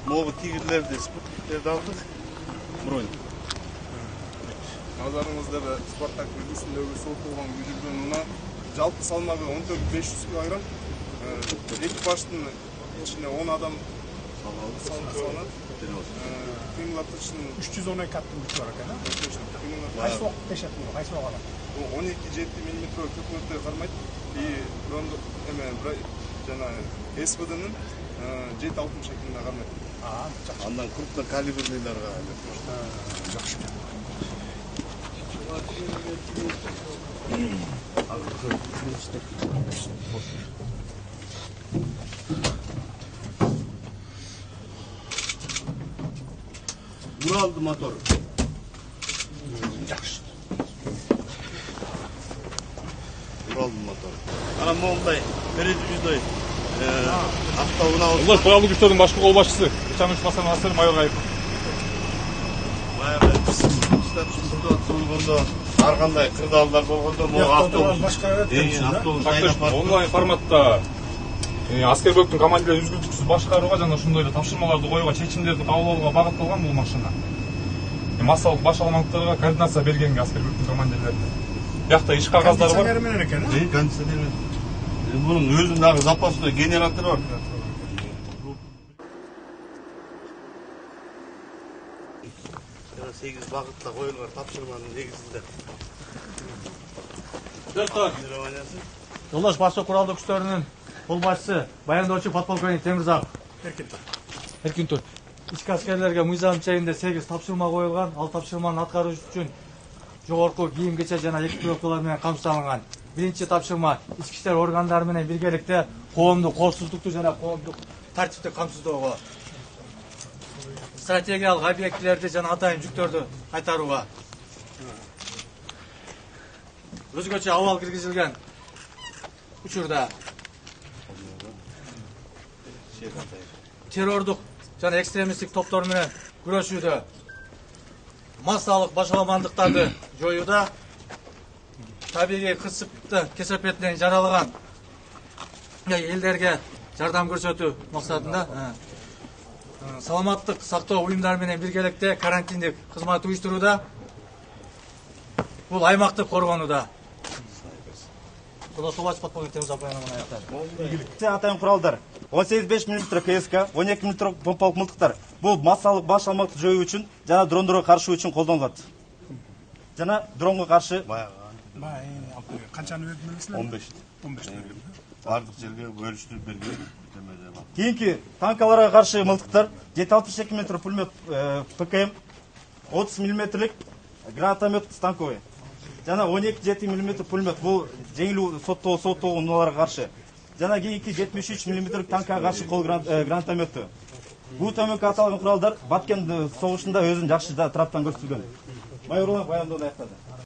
могу тигрлерди, спутниктерди алдык. Бронь. Назарыңызда Спартак үлгүсүндөгү сотулган күдүлгөн унаа жалпы салмагы 14-500 кг. Экипаждын ичине 10 адам салынат. Кыймылдатыштын 312 аттын күчү бар экен, кайсы убакыт тешет муну, кайсы убакыт? 12-7 мм көпмөттө кармайт. И жана СВДнын 7-60 шеклинде кармайт. Андан крупно калибрлилерге Жакшы. Уралды мотор. Жакшы. Уралды мотор. Ана моундай передвижной автоунаа. Улас Уралдык күчтөрдүн башкы кол башчысы Чамиш Басан Асыр майор Гайыпов. Баягы ситуация болгондо ар кандай кырдаалдар болгондо могу автобус онлайн форматта аскербектин командирлери үзгүлтүксүз башкарууга жана ошондой эле тапшырмаларды коюуга, чечимдерди кабыл алууга багытталган бул машина. Массалык баш аламандыктарга координация бергенге аскербектин командирлерине. Биякта иш кагаздары бар. Кондиционер менен экен, кондиционер менен. Мунун өзүнүн дагы запастой генератору бар. Жана 8 багытта коюлган тапшырманын негизинде. Жолдош башчы куралдык күчтөрүнүн кол башчысы баяндоочу подполковник Темирзаков. Эркинтур. Ички аскерлерге мыйзам чегинде 8 тапшырма коюлган. Ал тапшырманы аткарыш үчүн жогорку кийим кече жана экипировкалар менен камсыздалган. Биринчи тапшырма ички иштер органдары менен биргеликте коомдук коопсуздукту жана коомдук тартипти камсыздоого. Стратегиялык объектилерди жана атайын жүктөрдү кайтарууга. Өзгөчө абал киргизилген учурда террордук жана экстремисттик топтор менен күрөшүүдө, массалык башаламандыктарды жоюуда, табигый кырсыкты кесепетинен жаралаган элдерге жардам көрсөтүү максатында саламаттык сактоо уюмдары менен биргеликте карантиндик кызмат уюштурууда, бул аймакты коргонууда. Подполковник Темирзаков аяктады. Атайын куралдар 18-5 мм КСК, 12 мм помпалык мылтыктар. Бул массалык баш алмакты жоюу үчүн жана дрондорго каршы үчүн колдонулат. Жана дронго каршы Канчаны бердиңиздер? 15 берген. Бардык жерге бөлүштүрүп берген. Кийинки танкаларга каршы мылтыктар 7-62 мм пулемет ПКМ, 30 мм гранатомет станковый. Жана 12-7 мм пулемет бул жеңил соттоо унааларга каршы. Жана кийинки 73 мм танкага каршы кол гранатомету. Бул төмөнкү аталган куралдар Баткен согушунда өзүн жакшы тараптан көрсөтүлгөн. Майорлор баяндоону аяктады.